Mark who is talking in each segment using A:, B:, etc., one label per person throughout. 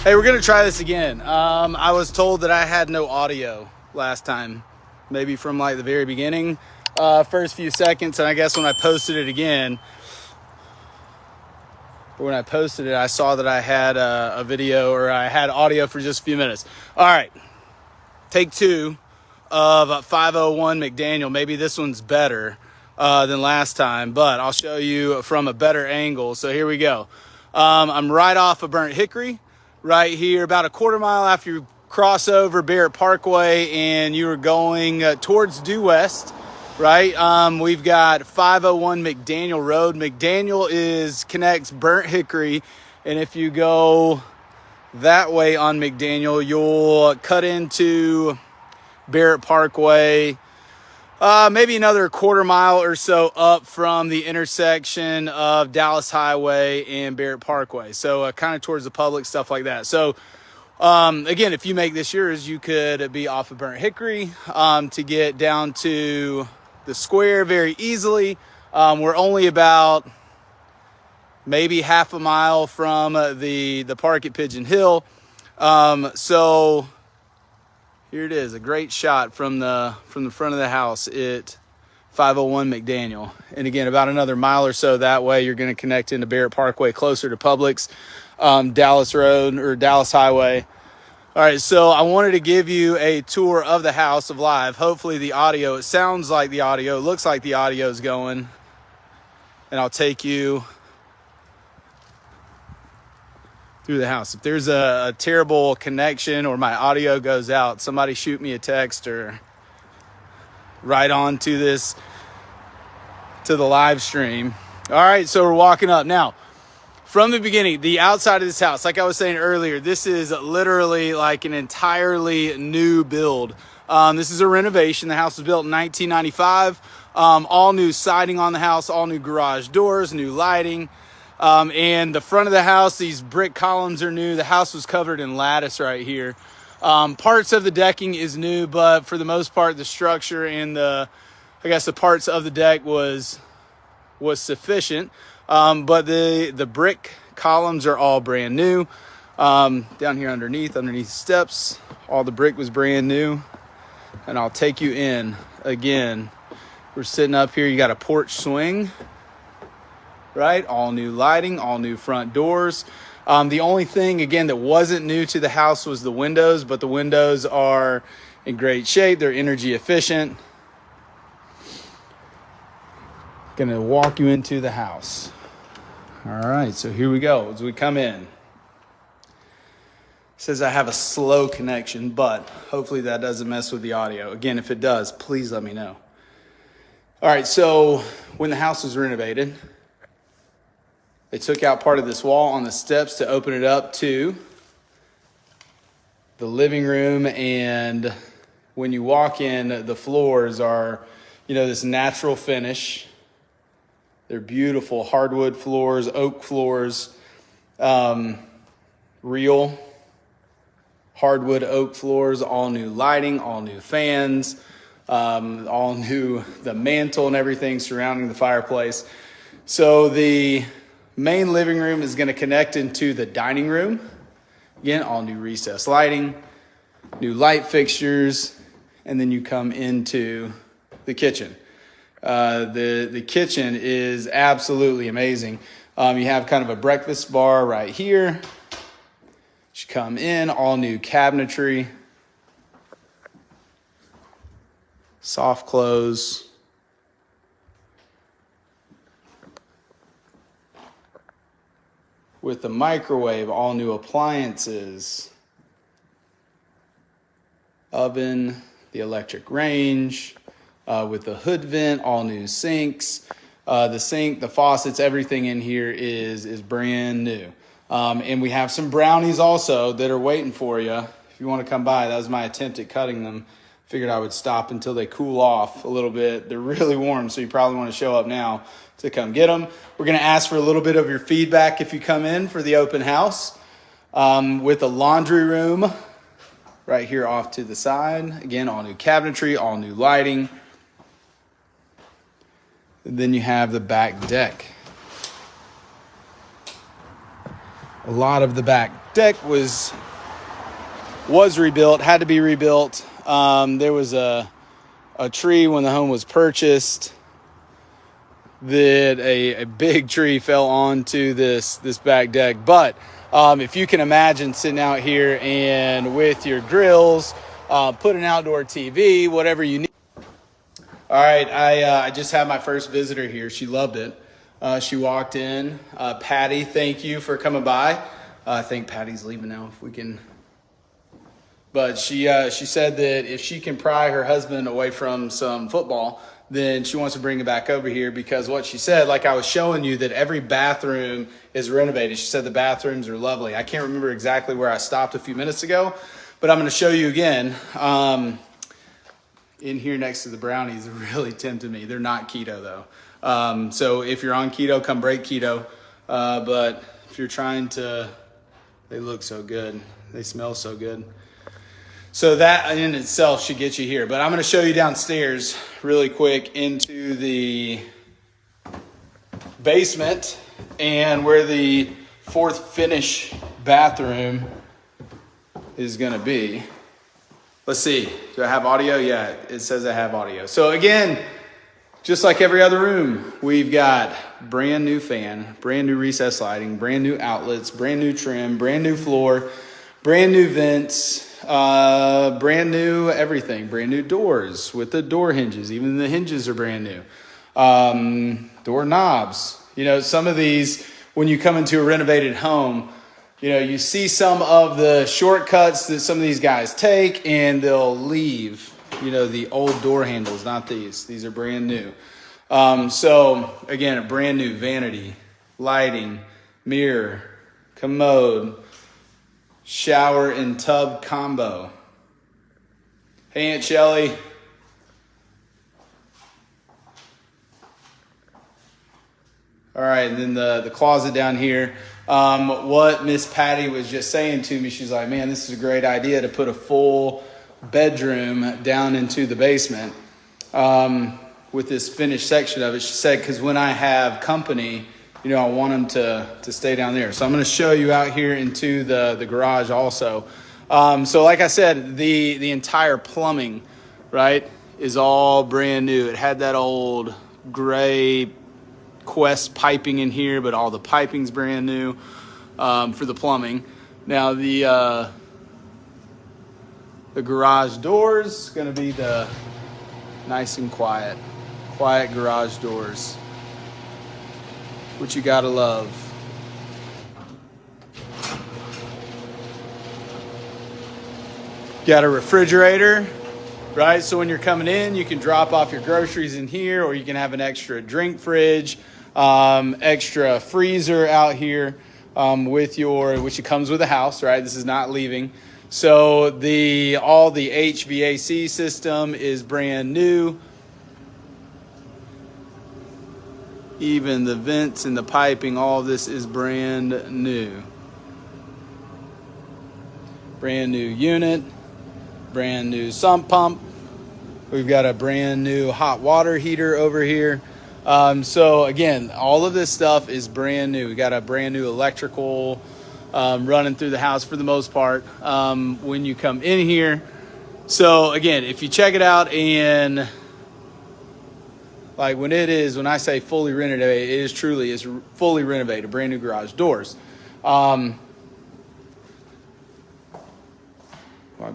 A: Hey, we're gonna try this again. I was told that I had no audio last time, maybe from like the very beginning, first few seconds, and I guess when I posted it again, I saw that I had a video, or I had audio for just a few minutes. All right, take two of 501 McDaniel. Maybe this one's better than last time, but I'll show you from a better angle. So here we go. I'm right off of Burnt Hickory, right here, about a quarter mile after you cross over Barrett Parkway and you are going towards due west, right? We've got 501 McDaniel Road. McDaniel connects Burnt Hickory, and if you go that way on McDaniel, you'll cut into Barrett Parkway, maybe another quarter mile or so up from the intersection of Dallas Highway and Barrett Parkway. So kind of towards the public, stuff like that. So again, if you make this yours, you could be off of Burnt Hickory to get down to the square very easily. We're only about maybe half a mile from the park at Pigeon Hill. So here it is, a great shot from the front of the house at 501 McDaniel. And again, about another mile or so that way, you're going to connect into Barrett Parkway, closer to Publix, Dallas Road or Dallas Highway. All right, so I wanted to give you a tour of the house of live. Hopefully the audio, it sounds like the audio, it looks like the audio is going. And I'll take you through the house. If there's a terrible connection or my audio goes out, somebody shoot me a text or right on to the live stream. All right, so we're walking up now. From the beginning, the outside of this house, like I was saying earlier, this is literally like an entirely new build. This is a renovation. The house was built in 1995. All new siding on the house, all new garage doors, new lighting. And the front of the house, these brick columns are new. The house was covered in lattice right here. Parts of the decking is new, but for the most part, the structure and the parts of the deck was sufficient. But the brick columns are all brand new. Down here underneath the steps, all the brick was brand new. And I'll take you in again. We're sitting up here. You got a porch swing. Right, all new lighting, all new front doors. The only thing, again, that wasn't new to the house was the windows, but the windows are in great shape. They're energy efficient. Gonna walk you into the house. All right, so here we go as we come in. It says I have a slow connection, but hopefully that doesn't mess with the audio. Again, if it does, please let me know. All right, so when the house was renovated, they took out part of this wall on the steps to open it up to the living room. And when you walk in, the floors are, this natural finish. They're beautiful hardwood floors, oak floors, real hardwood oak floors, all new lighting, all new fans, all new, the mantle and everything surrounding the fireplace. So the main living room is going to connect into the dining room. Again, all new recessed lighting, new light fixtures, and then you come into the kitchen. The kitchen is absolutely amazing. You have kind of a breakfast bar right here. You come in, all new cabinetry, soft close. With the microwave, all new appliances, oven, the electric range, with the hood vent, all new sinks. The sink, the faucets, everything in here is brand new. And we have some brownies also that are waiting for you. If you want to come by, that was my attempt at cutting them. Figured I would stop until they cool off a little bit. They're really warm, so you probably want to show up now to come get them. We're going to ask for a little bit of your feedback if you come in for the open house. With a laundry room right here off to the side. Again, all new cabinetry, all new lighting. And then you have the back deck. A lot of the back deck was rebuilt, had to be rebuilt. There was a tree when the home was purchased that a big tree fell onto this back deck. But if you can imagine sitting out here and with your grills, put an outdoor TV, whatever you need. All right, I just had my first visitor here. She loved it. She walked in. Patty, thank you for coming by. I think Patty's leaving now, if we can. But she said that if she can pry her husband away from some football, then she wants to bring him back over here, because what she said, like I was showing you, that every bathroom is renovated. She said the bathrooms are lovely. I can't remember exactly where I stopped a few minutes ago, but I'm going to show you again. In here next to the brownies really tempted me. They're not keto though. So if you're on keto, come break keto. But if you're trying to, they look so good. They smell so good. So that in itself should get you here. But I'm going to show you downstairs really quick into the basement and where the fourth finish bathroom is going to be. Let's see. Do I have audio? Yeah, it says I have audio. So again, just like every other room, we've got brand new fan, brand new recessed lighting, brand new outlets, brand new trim, brand new floor, brand new vents, brand new everything, brand new doors with the door hinges. Even the hinges are brand new. Door knobs. You know, some of these, when you come into a renovated home, you know, you see some of the shortcuts that some of these guys take, and they'll leave, you know, the old door handles, not these. These are brand new. So again, a brand new vanity, lighting, mirror, commode, shower and tub combo. Hey, Aunt Shelly. All right, and then the closet down here. What Miss Patty was just saying to me, she's like, man, this is a great idea to put a full bedroom down into the basement with this finished section of it. She said, because when I have company, you know, I want them to stay down there. So I'm going to show you out here into the garage also. So like I said, the entire plumbing, right, is all brand new. It had that old gray Quest piping in here, but all the piping's brand new for the plumbing. Now the garage doors going to be the nice and quiet garage doors, which you gotta love. Got a refrigerator, right? So when you're coming in, you can drop off your groceries in here, or you can have an extra drink fridge, extra freezer out here with which it comes with the house, right? This is not leaving. So all the HVAC system is brand new. Even the vents and the piping, all of this is brand new. Brand new unit, brand new sump pump. We've got a brand new hot water heater over here. So again, all of this stuff is brand new. We got a brand new electrical running through the house for the most part when you come in here. So again, if you check it out, and like when I say fully renovated, it is truly is fully renovated, brand new garage doors. Walk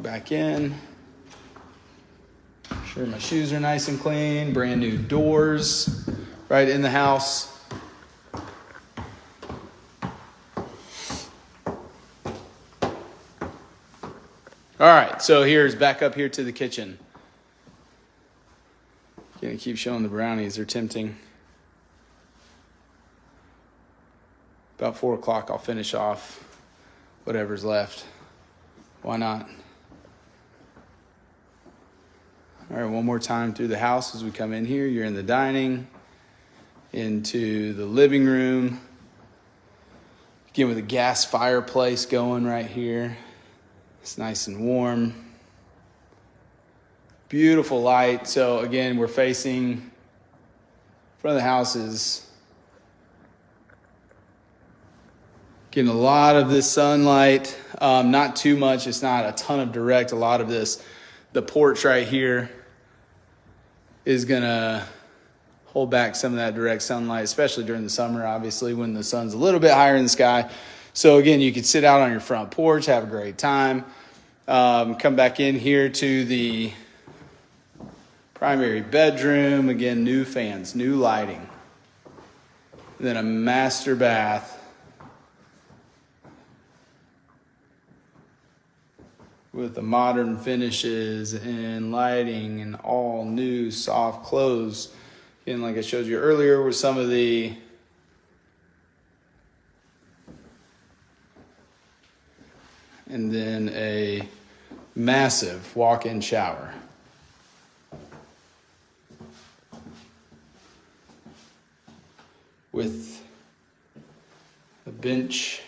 A: back in. Sure, my shoes are nice and clean. Brand new doors right in the house. All right, so here's back up here to the kitchen. Gonna keep showing the brownies, they're tempting. About 4 o'clock, I'll finish off whatever's left. Why not? All right, one more time through the house as we come in here. You're in the dining, into the living room. Again, with a gas fireplace going right here. It's nice and warm. Beautiful light. So again, we're facing front of the house is Getting a lot of this sunlight, not too much. It's not a ton of direct. A lot of this, the porch right here is gonna hold back some of that direct sunlight, especially during the summer, obviously, when the sun's a little bit higher in the sky. So again, you could sit out on your front porch, have a great time. Come back in here to the primary bedroom. Again, new fans, new lighting. Then a master bath with the modern finishes and lighting and all new soft clothes. Again, like I showed you earlier, with some of the and then a massive walk-in shower. With a bench